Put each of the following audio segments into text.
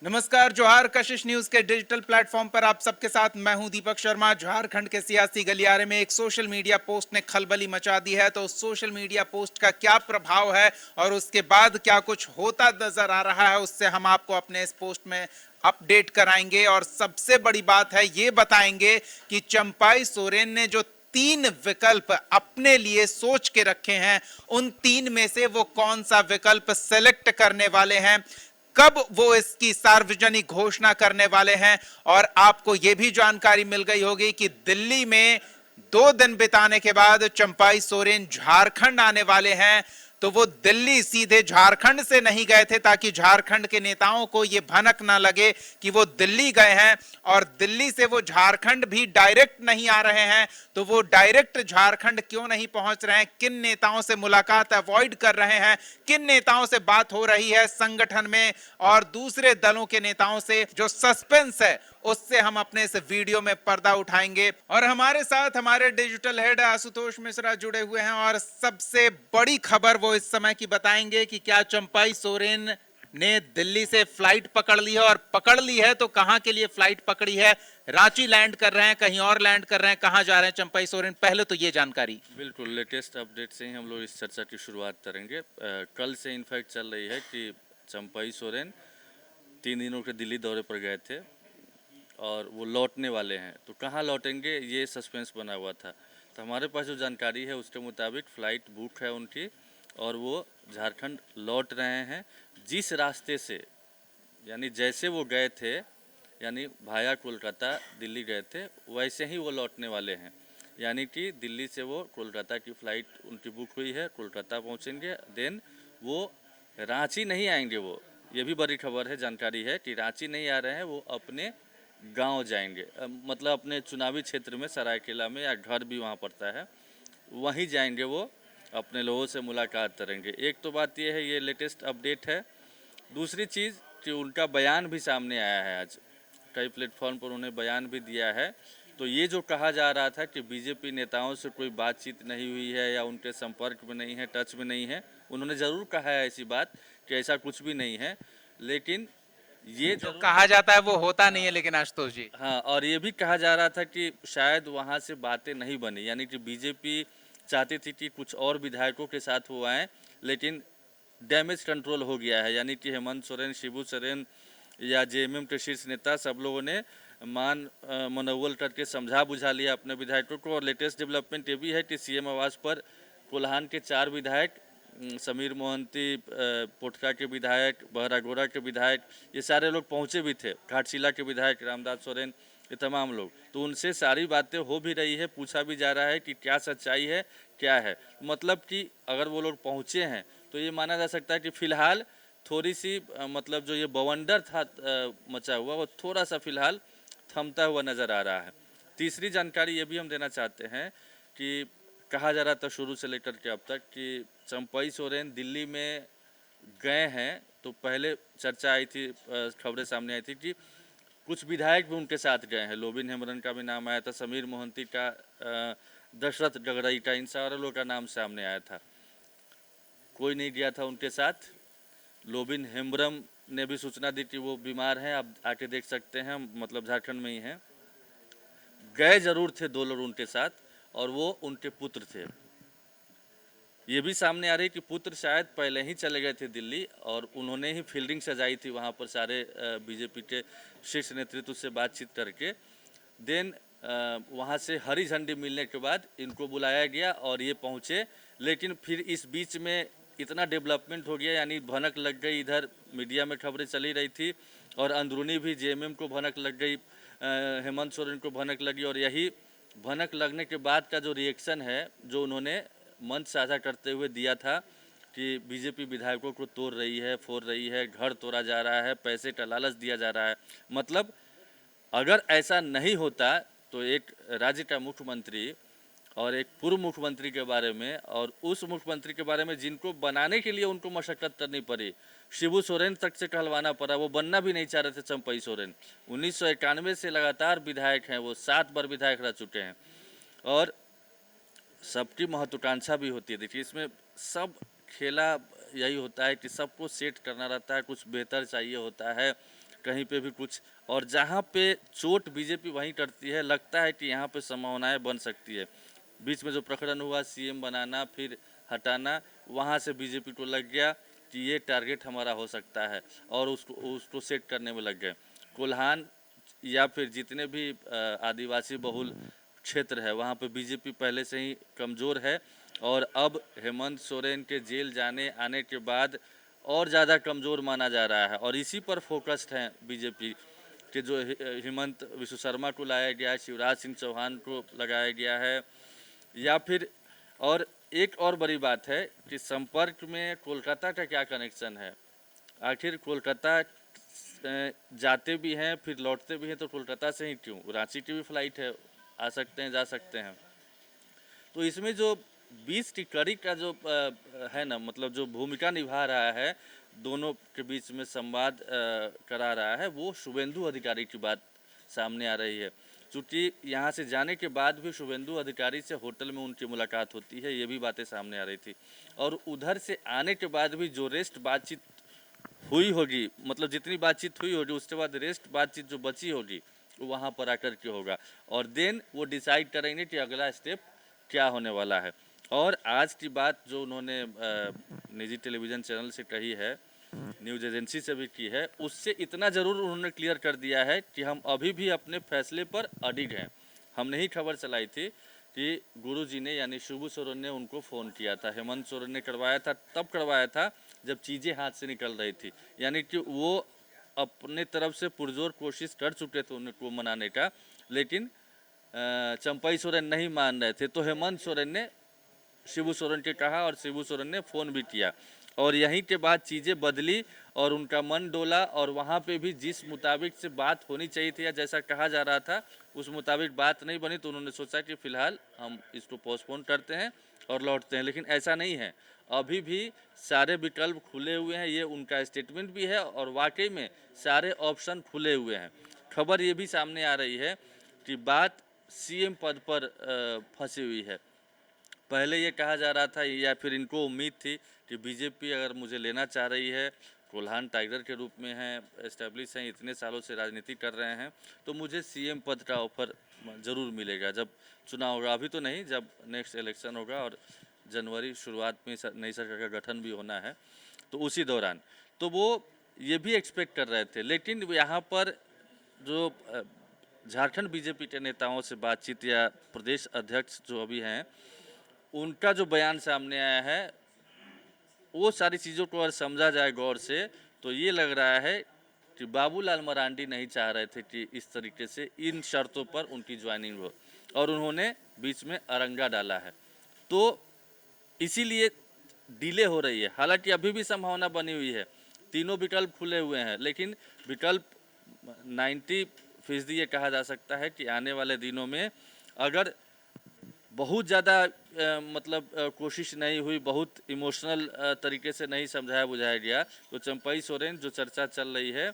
नमस्कार, जोहार। कशिश न्यूज के डिजिटल प्लेटफॉर्म पर आप सबके साथ मैं हूं दीपक शर्मा। झारखंड के सियासी गलियारे में एक सोशल मीडिया पोस्ट ने खलबली मचा दी है। तो सोशल मीडिया पोस्ट का क्या प्रभाव है और उसके बाद क्या कुछ होता नजर आ रहा है, उससे हम आपको अपने इस पोस्ट में अपडेट कराएंगे। और सबसे बड़ी बात है, ये बताएंगे कि चंपाई सोरेन ने जो 3 विकल्प अपने लिए सोच के रखे हैं, उन 3 में से वो कौन सा विकल्प सेलेक्ट करने वाले हैं, कब वो इसकी सार्वजनिक घोषणा करने वाले हैं। और आपको यह भी जानकारी मिल गई होगी कि दिल्ली में 2 दिन बिताने के बाद चंपाई सोरेन झारखंड आने वाले हैं। तो वो दिल्ली सीधे झारखंड से नहीं गए थे ताकि झारखंड के नेताओं को यह भनक ना लगे कि वो दिल्ली गए हैं। और दिल्ली से वो झारखंड भी डायरेक्ट नहीं आ रहे हैं। तो वो डायरेक्ट झारखंड क्यों नहीं पहुंच रहे हैं, किन नेताओं से मुलाकात अवॉइड कर रहे हैं, किन नेताओं से बात हो रही है संगठन में और दूसरे दलों के नेताओं से, जो सस्पेंस है उससे हम अपने इस वीडियो में पर्दा उठाएंगे। और हमारे साथ हमारे डिजिटल हेड आशुतोष मिश्रा जुड़े हुए हैं और सबसे बड़ी खबर वो इस समय की बताएंगे कि क्या चंपाई सोरेन ने दिल्ली से फ्लाइट पकड़ ली है, और पकड़ ली है तो कहां के लिए फ्लाइट पकड़ी है। रांची लैंड कर रहे हैं, कहीं और लैंड कर रहे हैं, कहां जा रहे हैं चंपाई सोरेन, पहले तो ये जानकारी। बिल्कुल लेटेस्ट अपडेट से ही हम लोग इस चर्चा की शुरुआत करेंगे। कल से इनफैक्ट चल रही है कि चंपाई सोरेन 3 दिनों के दिल्ली दौरे पर गए थे और वो लौटने वाले हैं। तो कहाँ लौटेंगे ये सस्पेंस बना हुआ था। तो हमारे पास जो जानकारी है उसके मुताबिक फ़्लाइट बुक है उनकी और वो झारखंड लौट रहे हैं। जिस रास्ते से, यानी जैसे वो गए थे, यानी भाया कोलकाता दिल्ली गए थे, वैसे ही वो लौटने वाले हैं। यानी कि दिल्ली से वो कोलकाता की फ़्लाइट उनकी बुक हुई है, कोलकाता पहुंचेंगे। देन वो रांची नहीं आएंगे। वो ये भी बड़ी खबर है, जानकारी है कि रांची नहीं आ रहे हैं, वो अपने गांव जाएंगे। मतलब अपने चुनावी क्षेत्र में सरायकेला में, या घर भी वहाँ पड़ता है, वहीं जाएंगे। वो अपने लोगों से मुलाकात करेंगे। एक तो बात ये है, ये लेटेस्ट अपडेट है। दूसरी चीज़ कि उनका बयान भी सामने आया है आज, कई प्लेटफॉर्म पर उन्होंने बयान भी दिया है। तो ये जो कहा जा रहा था कि बीजेपी नेताओं से कोई बातचीत नहीं हुई है या उनके संपर्क में नहीं है, टच में नहीं है, उन्होंने ज़रूर कहा है ऐसी बात कि ऐसा कुछ भी नहीं है। लेकिन ये जो जरूर, कहा जाता है वो होता नहीं है। लेकिन आशुतोष जी, हाँ, और ये भी कहा जा रहा था कि शायद वहाँ से बातें नहीं बनी, यानी कि बीजेपी चाहती थी कि कुछ और विधायकों के साथ वो आएँ, लेकिन डैमेज कंट्रोल हो गया है। यानी कि हेमंत सोरेन, शिबू सोरेन या जेएमएम के शीर्ष नेता सब लोगों ने मनोवल करके समझा बुझा लिया अपने विधायकों को। और लेटेस्ट डेवलपमेंट ये भी है कि सीएम आवास पर कोल्हान के 4 विधायक, समीर मोहंती, पोटका के विधायक, बहरागोड़ा के विधायक, ये सारे लोग पहुंचे भी थे। घाटशिला के विधायक रामदास सोरेन, ये तमाम लोग। तो उनसे सारी बातें हो भी रही है, पूछा भी जा रहा है कि क्या सच्चाई है, क्या है। मतलब कि अगर वो लोग पहुंचे हैं तो ये माना जा सकता है कि फ़िलहाल थोड़ी सी मतलब जो ये बवंडर था मचा हुआ, वो थोड़ा सा फ़िलहाल थमता हुआ नज़र आ रहा है। तीसरी जानकारी ये भी हम देना चाहते हैं कि कहा जा रहा था शुरू से लेकर के अब तक कि चंपाई सोरेन दिल्ली में गए हैं। तो पहले चर्चा आई थी, खबरें सामने आई थी कि कुछ विधायक भी उनके साथ गए हैं। लोबिन हेम्ब्रम का भी नाम आया था, समीर मोहंती का, दशरथ गगड़ई का, इन सारे लोगों का नाम सामने आया था। कोई नहीं गया था उनके साथ। लोबिन हेम्ब्रम ने भी सूचना दी कि वो बीमार हैं, आप आके देख सकते हैं, मतलब झारखंड में ही हैं। गए जरूर थे 2 लोग उनके साथ, और वो उनके पुत्र थे। ये भी सामने आ रही कि पुत्र शायद पहले ही चले गए थे दिल्ली और उन्होंने ही फील्डिंग सजाई थी वहाँ पर सारे बीजेपी के शीर्ष नेतृत्व से बातचीत करके। देन वहाँ से हरी झंडी मिलने के बाद इनको बुलाया गया और ये पहुँचे। लेकिन फिर इस बीच में इतना डेवलपमेंट हो गया, यानी भनक लग गई। इधर मीडिया में खबरें चली रही थी और अंदरूनी भी जेएमएम को भनक लग गई, हेमंत सोरेन को भनक लगी। और यही भनक लगने के बाद का जो रिएक्शन है, जो उन्होंने मंच साझा करते हुए दिया था कि बीजेपी विधायकों को तोड़ रही है, फोड़ रही है, घर तोड़ा जा रहा है, पैसे का लालच दिया जा रहा है। मतलब अगर ऐसा नहीं होता तो एक राज्य का मुख्यमंत्री और एक पूर्व मुख्यमंत्री के बारे में, और उस मुख्यमंत्री के बारे में जिनको बनाने के लिए उनको मशक्कत करनी पड़ी, शिबू सोरेन तक से कहलवाना पड़ा, वो बनना भी नहीं चाह रहे थे चंपई सोरेन। 1991 से लगातार विधायक हैं, वो 7 बार विधायक रह चुके हैं। और सबकी महत्वाकांक्षा भी होती है। देखिए, इसमें सब खेला यही होता है कि सबको सेट करना रहता है, कुछ बेहतर चाहिए होता है, कहीं पे भी कुछ, और जहाँ पे चोट बीजेपी वहीं करती है, लगता है कि यहाँ पे संभावनाएं बन सकती है। बीच में जो प्रकरण हुआ सीएम बनाना फिर हटाना, वहाँ से बीजेपी को लग गया कि ये टारगेट हमारा हो सकता है और उसको सेट करने में लग गए। कोल्हान या फिर जितने भी आदिवासी बहुल क्षेत्र है वहाँ पे बीजेपी पहले से ही कमज़ोर है, और अब हेमंत सोरेन के जेल जाने आने के बाद और ज़्यादा कमज़ोर माना जा रहा है। और इसी पर फोकस्ड है बीजेपी कि जो हेमंत विश्व शर्मा को लाया गया है, शिवराज सिंह चौहान को लगाया गया है, या फिर और एक और बड़ी बात है कि संपर्क में कोलकाता का क्या कनेक्शन है। आखिर कोलकाता जाते भी हैं फिर लौटते भी हैं तो कोलकाता से ही क्यों, रांची की भी फ्लाइट है, आ सकते हैं जा सकते हैं। तो इसमें जो 20 की कड़ी का जो है ना, मतलब जो भूमिका निभा रहा है, दोनों के बीच में संवाद करा रहा है, वो शुभेंदु अधिकारी की बात सामने आ रही है। चूँकि यहाँ से जाने के बाद भी शुभेंदु अधिकारी से होटल में उनकी मुलाकात होती है, ये भी बातें सामने आ रही थी। और उधर से आने के बाद भी जो रेस्ट बातचीत हुई होगी, मतलब जितनी बातचीत हुई होगी उसके बाद रेस्ट बातचीत जो बची होगी वो वहाँ पर आकर के होगा, और देन वो डिसाइड करेंगे कि अगला स्टेप क्या होने वाला है। और आज की बात जो उन्होंने निजी टेलीविज़न चैनल से कही है, न्यूज़ एजेंसी से भी की है, उससे इतना ज़रूर उन्होंने क्लियर कर दिया है कि हम अभी भी अपने फैसले पर अडिग हैं। हमने ही खबर चलाई थी कि गुरुजी ने यानी शिबू सोरेन ने उनको फ़ोन किया था, हेमंत सोरेन ने करवाया था, तब करवाया था जब चीज़ें हाथ से निकल रही थी, यानी कि वो अपने तरफ से पुरजोर कोशिश कर चुके थे उनको मनाने का, लेकिन चंपई सोरेन नहीं मान रहे थे। तो हेमंत सोरेन ने शिबू सोरेन के कहा और शिबू सोरेन ने फ़ोन भी किया, और यहीं के बाद चीज़ें बदली और उनका मन डोला, और वहाँ पे भी जिस मुताबिक से बात होनी चाहिए थी या जैसा कहा जा रहा था उस मुताबिक बात नहीं बनी, तो उन्होंने सोचा कि फ़िलहाल हम इसको पोस्टपोन करते हैं और लौटते हैं। लेकिन ऐसा नहीं है, अभी भी सारे विकल्प खुले हुए हैं, ये उनका स्टेटमेंट भी है, और वाकई में सारे ऑप्शन खुले हुए हैं। खबर ये भी सामने आ रही है कि बात सीएम पद पर फंसी हुई है। पहले ये कहा जा रहा था या फिर इनको उम्मीद थी कि बीजेपी अगर मुझे लेना चाह रही है, कोल्हान टाइगर के रूप में हैं, एस्टेब्लिश हैं, इतने सालों से राजनीति कर रहे हैं, तो मुझे सीएम पद का ऑफर ज़रूर मिलेगा जब चुनाव होगा। अभी तो नहीं, जब नेक्स्ट इलेक्शन होगा और जनवरी शुरुआत में नई सरकार का गठन भी होना है, तो उसी दौरान तो वो ये भी एक्सपेक्ट कर रहे थे। लेकिन यहाँ पर जो झारखंड बीजेपी के नेताओं से बातचीत या प्रदेश अध्यक्ष जो अभी हैं, उनका जो बयान सामने आया है, वो सारी चीज़ों को अगर समझा जाए गौर से तो ये लग रहा है कि बाबूलाल मरांडी नहीं चाह रहे थे कि इस तरीके से इन शर्तों पर उनकी ज्वाइनिंग हो, और उन्होंने बीच में अरंगा डाला है, तो इसीलिए डिले हो रही है। हालांकि अभी भी संभावना बनी हुई है, तीनों विकल्प खुले हुए हैं, लेकिन विकल्प 90% ये कहा जा सकता है कि आने वाले दिनों में अगर बहुत ज़्यादा मतलब कोशिश नहीं हुई, बहुत इमोशनल तरीके से नहीं समझाया बुझाया गया, तो चंपई सोरेन जो चर्चा चल रही है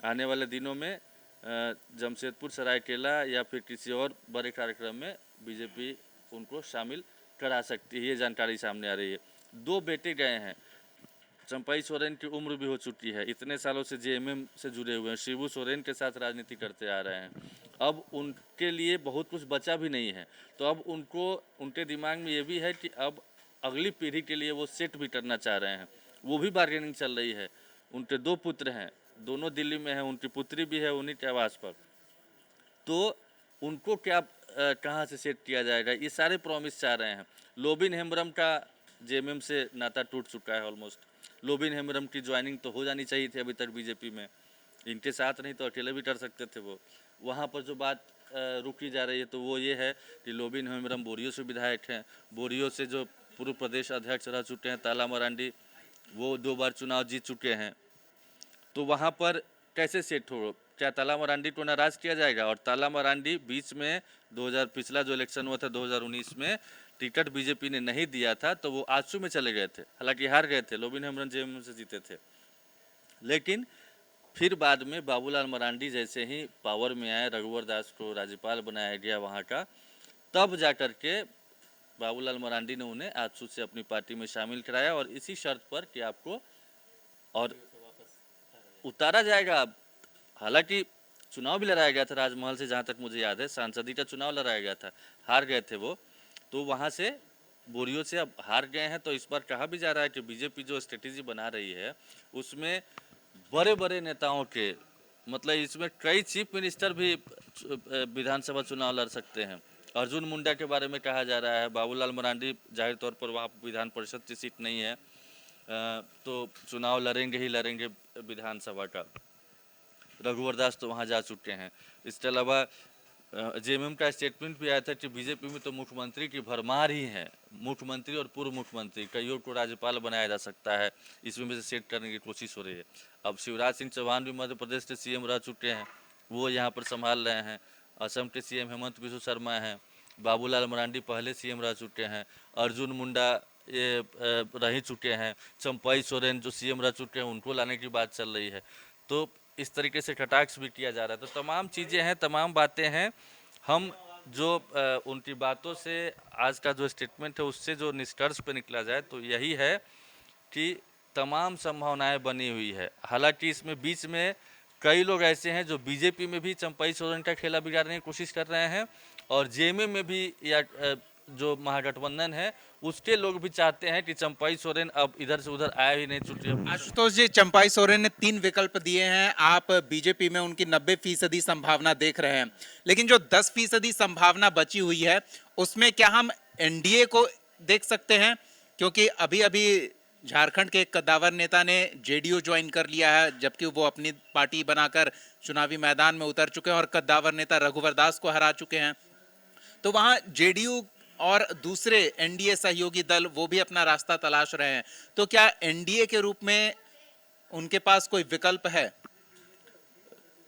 आने वाले दिनों में जमशेदपुर सरायकेला या फिर किसी और बड़े कार्यक्रम में बीजेपी उनको शामिल करा सकती है, ये जानकारी सामने आ रही है। 2 बेटे गए हैं, चंपई सोरेन की उम्र भी हो चुकी है, इतने सालों से जेएमएम से जुड़े हुए हैं, शिबू सोरेन के साथ राजनीति करते आ रहे हैं, अब उनके लिए बहुत कुछ बचा भी नहीं है, तो अब उनको उनके दिमाग में ये भी है कि अब अगली पीढ़ी के लिए वो सेट भी करना चाह रहे हैं, वो भी बार्गेनिंग चल रही है। उनके 2 पुत्र हैं, दोनों दिल्ली में हैं, उनकी पुत्री भी है उन्हीं के आवास पर, तो उनको क्या कहाँ से सेट किया जाएगा, ये सारे प्रॉमिस चाह रहे हैं। लोबिन हेम्ब्रम का जेएमएम से नाता टूट चुका है ऑलमोस्ट, लोबिन हेम्ब्रम की ज्वाइनिंग तो हो जानी चाहिए थी अभी तक बीजेपी में, इनके साथ नहीं तो अकेले भी कर सकते थे वो। वहाँ पर जो बात रुकी जा रही है तो वो ये है कि लोबिन हेम्ब्रम बोरियो से विधायक हैं, बोरियो से जो पूर्व प्रदेश अध्यक्ष रह चुके हैं ताला मरांडी, वो 2 बार चुनाव जीत चुके हैं, तो वहाँ पर कैसे सेट हो, क्या ताला मरांडी को नाराज़ किया जाएगा। और ताला मरांडी बीच में 2000 पिछला जो इलेक्शन हुआ था 2019 में टिकट बीजेपी ने नहीं दिया था, तो वो आजसू में चले गए थे, हालांकि हार गए थे, लोबिन हेम्ब्रम जेएमएम से जीते थे, लेकिन फिर बाद में बाबूलाल मरांडी जैसे ही पावर में आए, रघुवर दास को राज्यपाल बनाया गया वहाँ का, तब जाकर के बाबूलाल मरांडी ने उन्हें आजसू से अपनी पार्टी में शामिल कराया, और इसी शर्त पर कि आपको और उतारा जाएगा, हालांकि चुनाव भी लड़ाया गया था राजमहल से, जहाँ तक मुझे याद है सांसदीय का चुनाव लड़ाया गया था, हार गए थे वो, तो वहाँ से बोरियो से अब हार गए हैं। तो इस बार कहा भी जा रहा है कि बीजेपी जो स्ट्रेटेजी बना रही है उसमें बड़े बड़े नेताओं के, मतलब इसमें कई चीफ मिनिस्टर भी विधानसभा चुनाव लड़ सकते हैं। अर्जुन मुंडा के बारे में कहा जा रहा है, बाबूलाल मरांडी जाहिर तौर पर वहाँ विधान परिषद की सीट नहीं है, तो चुनाव लड़ेंगे ही लड़ेंगे विधानसभा का। रघुवर दास तो वहाँ जा चुके हैं। इसके अलावा जेएमएम का स्टेटमेंट भी आया था कि बीजेपी में तो मुख्यमंत्री की भरमार ही है, मुख्यमंत्री और पूर्व मुख्यमंत्री कईयों को राज्यपाल बनाया जा सकता है, इसमें से सेट करने की कोशिश हो रही है। अब शिवराज सिंह चौहान भी मध्य प्रदेश के सीएम रह चुके हैं, वो यहाँ पर संभाल रहे हैं। असम के सीएम हेमंत बिस्व शर्मा हैं, बाबूलाल मरांडी पहले सीएम रह चुके हैं, अर्जुन मुंडा ये रह ही चुके हैं, चंपई सोरेन जो सीएम रह चुके हैं उनको लाने की बात चल रही है। तो इस तरीके से कटाक्ष भी किया जा रहा है। तो तमाम चीज़ें हैं, तमाम बातें हैं। हम जो उनकी बातों से, आज का जो स्टेटमेंट है उससे जो निष्कर्ष पे निकला जाए तो यही है कि तमाम संभावनाएं बनी हुई है। हालांकि इसमें बीच में कई लोग ऐसे हैं जो बीजेपी में भी चंपई सोरेन का खेला बिगाड़ने की कोशिश कर रहे हैं, और जेएमएम में भी या जो महागठबंधन है उसके लोग भी चाहते हैं कि चंपई सोरेन अब इधर से उधर आया ही नहीं, चुटिया। आशुतोष जी, चंपाई सोरेन ने 3 विकल्प दिए हैं, आप बीजेपी में उनकी 90% संभावना देख रहे हैं, लेकिन जो 10% संभावना बची हुई है उसमें क्या हम एनडीए को देख सकते हैं? क्योंकि अभी अभी झारखंड के एक कद्दावर नेता ने जेडीयू ज्वाइन कर लिया है, जबकि वो अपनी पार्टी बनाकर चुनावी मैदान में उतर चुके हैं और कद्दावर नेता रघुवर दास को हरा चुके हैं। तो वहां जेडीयू और दूसरे एनडीए सहयोगी दल वो भी अपना रास्ता तलाश रहे हैं। तो क्या एनडीए के रूप में उनके पास कोई विकल्प है?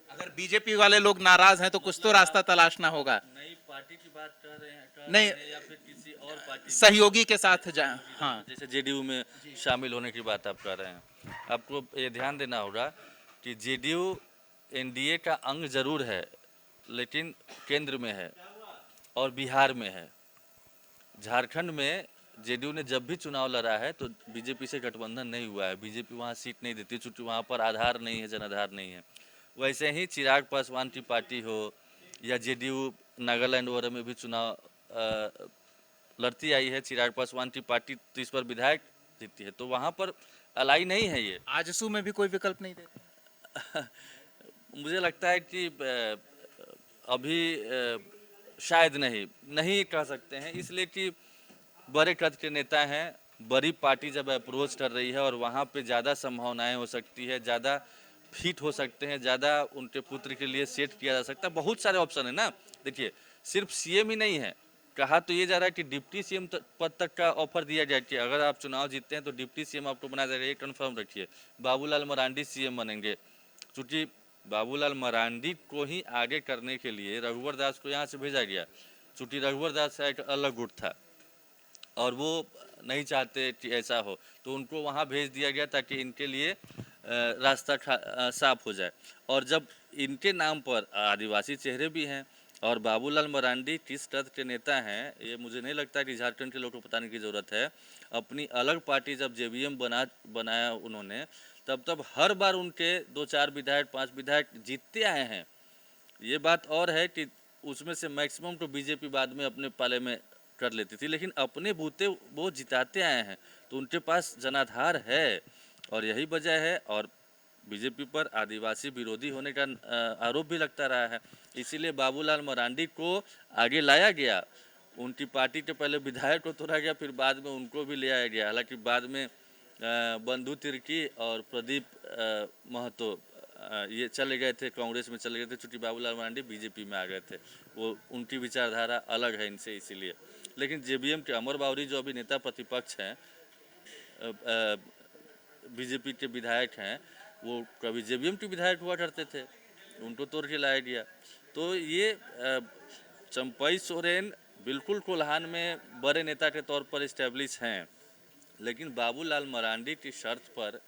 अगर बीजेपी वाले लोग नाराज हैं तो कुछ तो रास्ता तलाशना होगा। नई पार्टी की बात कर रहे हैं नहीं, या फिर किसी और पार्टी सहयोगी के साथ हाँ, जैसे जेडीयू में शामिल होने की बात आप कर रहे हैं। आपको ये ध्यान देना होगा कि जेडीयू एनडीए का अंग जरूर है, लेकिन केंद्र में है और बिहार में है। झारखंड में जेडीयू ने जब भी चुनाव लड़ा है तो बीजेपी से गठबंधन नहीं हुआ है, बीजेपी वहाँ सीट नहीं देती चूँकि वहाँ पर आधार नहीं है, जनाधार नहीं है। वैसे ही चिराग पासवान की पार्टी हो या जेडीयू नागालैंड वगैरह में भी चुनाव लड़ती आई है, चिराग पासवान की पार्टी तो इस पर विधायक जीती है, तो वहाँ पर अलाई नहीं है ये। आजसू में भी कोई विकल्प नहीं देते। मुझे लगता है कि अभी शायद नहीं कह सकते हैं, इसलिए कि बड़े कद के नेता हैं, बड़ी पार्टी जब अप्रोच कर रही है और वहाँ पे ज़्यादा संभावनाएं हो सकती है, ज़्यादा फिट हो सकते हैं, ज़्यादा उनके पुत्र के लिए सेट किया जा सकता है। बहुत सारे ऑप्शन है ना। देखिए सिर्फ सीएम ही नहीं है, कहा तो ये जा रहा है कि डिप्टी सीएम पद तक का ऑफर दिया जाए कि अगर आप चुनाव जीतते हैं तो डिप्टी सीएम आपको बनाया जाएगा, ये कन्फर्म रखिए। बाबूलाल मरांडी सीएम बनेंगे, क्योंकि बाबूलाल मरांडी को ही आगे करने के लिए रघुवर दास को यहाँ से भेजा गया, चूँकि रघुवर दास का एक अलग गुट था और वो नहीं चाहते कि ऐसा हो, तो उनको वहाँ भेज दिया गया ताकि इनके लिए रास्ता साफ हो जाए। और जब इनके नाम पर आदिवासी चेहरे भी हैं और बाबूलाल मरांडी किस कद के नेता हैं, ये मुझे नहीं लगता कि झारखंड के लोगों को बताने की ज़रूरत है। अपनी अलग पार्टी जब जेवीएम बनाया उन्होंने, तब हर बार उनके 2-4 विधायक 5 विधायक जीतते आए हैं। ये बात और है कि उसमें से मैक्सिमम तो बीजेपी बाद में अपने पाले में कर लेती थी, लेकिन अपने बूते वो जिताते आए हैं, तो उनके पास जनाधार है और यही वजह है। और बीजेपी पर आदिवासी विरोधी होने का आरोप भी लगता रहा है, इसीलिए बाबूलाल मरांडी को आगे लाया गया। उनकी पार्टी के पहले विधायक को तोड़ा गया, फिर बाद में उनको भी ले आया गया। हालांकि बाद में बंधु तिर्की और प्रदीप महतो ये चले गए थे, कांग्रेस में चले गए थे, चूँकि बाबूलाल मरांडी बीजेपी में आ गए थे। वो उनकी विचारधारा अलग है इनसे, इसीलिए। लेकिन जेबीएम के अमर बावरी जो अभी नेता प्रतिपक्ष हैं, बीजेपी के विधायक हैं, वो कभी जेबीएम के विधायक हुआ करते थे, उनको तोड़ के लाया गया। तो ये चंपई सोरेन बिल्कुल कोल्हान में बड़े नेता के तौर पर इस्टेब्लिश हैं, लेकिन बाबूलाल मरांडी की शर्त पर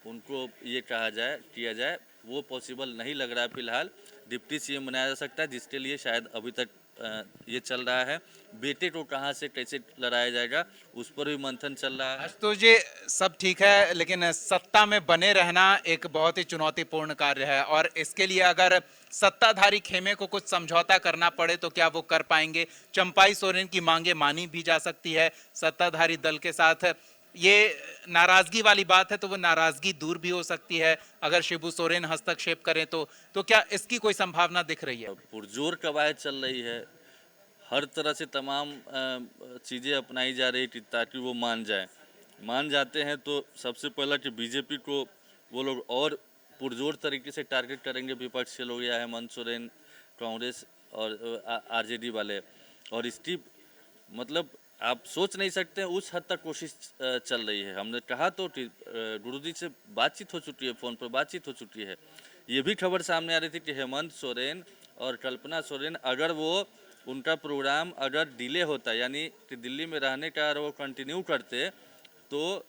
उनको ये किया जाए वो पॉसिबल नहीं लग रहा है। फिलहाल डिप्टी सीएम बनाया जा सकता है, जिसके लिए शायद अभी तक ये चल रहा है। बेटे को कहाँ से कैसे लड़ाया जाएगा उस पर भी मंथन चल रहा है। तो ये सब ठीक है, लेकिन सत्ता में बने रहना एक बहुत ही चुनौतीपूर्ण कार्य है, और इसके लिए अगर सत्ताधारी खेमे को कुछ समझौता करना पड़े तो क्या वो कर पाएंगे? चंपाई सोरेन की मांगे मानी भी जा सकती है सत्ताधारी दल के साथ। ये नाराजगी वाली बात है तो वो नाराजगी दूर भी हो सकती है अगर शिबू सोरेन हस्तक्षेप करें तो क्या इसकी कोई संभावना दिख रही है? पुरजोर कवायद चल रही है, हर तरह से तमाम चीज़ें अपनाई जा रही थी ताकि वो मान जाते हैं तो सबसे पहला कि बीजेपी को वो लोग और पुरजोर तरीके से टारगेट करेंगे। विपक्ष के लोग या हेमंत सोरेन, कांग्रेस और आरजेडी वाले, और इसकी मतलब आप सोच नहीं सकते उस हद तक कोशिश चल रही है। हमने कहा तो कि गुरुजी से बातचीत हो चुकी है, फ़ोन पर बातचीत हो चुकी है। ये भी खबर सामने आ रही थी कि हेमंत सोरेन और कल्पना सोरेन अगर वो उनका प्रोग्राम अगर डिले होता, यानी कि दिल्ली में रहने का अगर वो कंटिन्यू करते, तो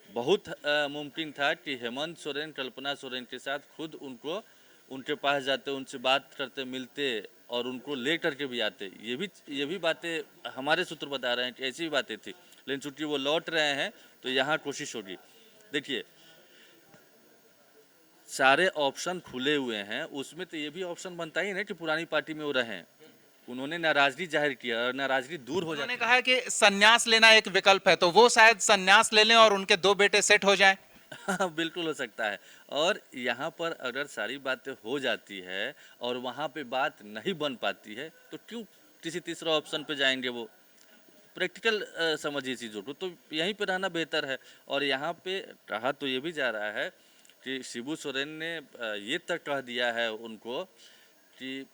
बहुत मुमकिन था कि हेमंत सोरेन कल्पना सोरेन के साथ खुद उनके पास जाते, उनसे बात करते, मिलते और उनको ले करके भी आते। ये भी बातें हमारे सूत्र बता रहे हैं कि ऐसी भी बातें थी, लेकिन चूंकि वो लौट रहे हैं तो यहाँ कोशिश होगी। देखिए, सारे ऑप्शन खुले हुए हैं, उसमें तो ये भी ऑप्शन बनता ही नहीं कि पुरानी पार्टी में वो रहें। उन्होंने नाराजगी जाहिर किया और नाराजगी दूर हो उन्होंने जाती कहा कि संन्यास लेना एक विकल्प है, तो वो शायद संन्यास ले लें और उनके 2 बेटे सेट हो जाएं। हाँ, बिल्कुल हो सकता है। और यहाँ पर अगर सारी बातें हो जाती है और वहाँ पे बात नहीं बन पाती है तो क्यों किसी तीसरा ऑप्शन पे जाएंगे? वो प्रैक्टिकल समझिए चीज़ों को, तो यहीं पे रहना बेहतर है। और यहाँ पे कहा तो ये भी जा रहा है कि शिबू सोरेन ने ये तक कह दिया है उनको कि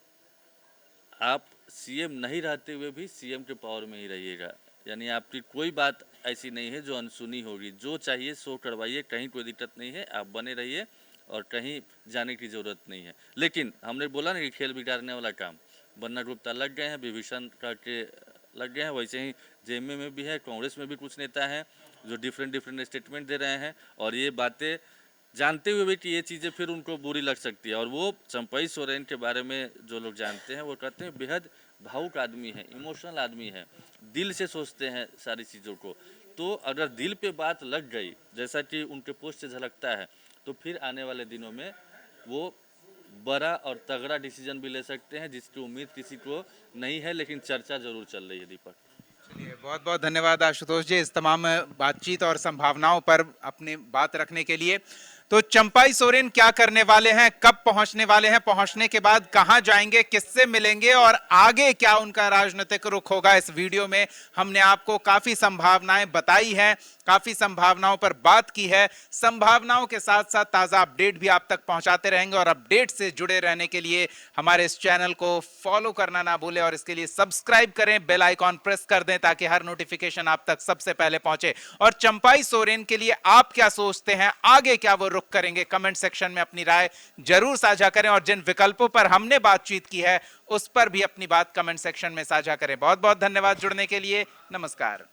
आप सीएम नहीं रहते हुए भी सीएम के पावर में ही रहिएगा, यानी आपकी कोई बात ऐसी नहीं है जो अनसुनी होगी। जो चाहिए सो करवाइए, कहीं कोई दिक्कत नहीं है, आप बने रहिए और कहीं जाने की ज़रूरत नहीं है। लेकिन हमने बोला ना कि खेल बिगाड़ने वाला काम, बन्ना गुप्ता लग गए हैं, विभीषण करके लग गए हैं, वैसे ही जेएमएम में भी है, कांग्रेस में भी कुछ नेता हैं जो डिफरेंट स्टेटमेंट दे रहे हैं, और ये बातें जानते हुए भी कि ये चीज़ें फिर उनको बुरी लग सकती है। और वो चंपई सोरेन के बारे में जो लोग जानते हैं वो कहते हैं बेहद भावुक आदमी है, इमोशनल आदमी है, दिल से सोचते हैं सारी चीज़ों को। तो अगर दिल पे बात लग गई, जैसा कि उनके पोस्ट से झलकता है, तो फिर आने वाले दिनों में वो बड़ा और तगड़ा डिसीजन भी ले सकते हैं, जिसकी उम्मीद किसी को नहीं है, लेकिन चर्चा जरूर चल रही है। दीपक, चलिए, बहुत बहुत धन्यवाद आशुतोष जी इस तमाम बातचीत और संभावनाओं पर अपनी बात रखने के लिए। तो चंपाई सोरेन क्या करने वाले हैं, कब पहुंचने वाले हैं, पहुंचने के बाद कहां जाएंगे, किससे मिलेंगे और आगे क्या उनका राजनीतिक रुख होगा, इस वीडियो में हमने आपको काफी संभावनाएं बताई हैं, काफी संभावनाओं पर बात की है। संभावनाओं के साथ साथ ताजा अपडेट भी आप तक पहुंचाते रहेंगे, और अपडेट से जुड़े रहने के लिए हमारे इस चैनल को फॉलो करना ना भूलें और इसके लिए सब्सक्राइब करें, बेल आइकॉन प्रेस कर दें ताकि हर नोटिफिकेशन आप तक सबसे पहले पहुंचे। और चंपाई सोरेन के लिए आप क्या सोचते हैं, आगे क्या वो रुख करेंगे, कमेंट सेक्शन में अपनी राय जरूर साझा करें, और जिन विकल्पों पर हमने बातचीत की है उस पर भी अपनी बात कमेंट सेक्शन में साझा करें। बहुत बहुत धन्यवाद जुड़ने के लिए। नमस्कार।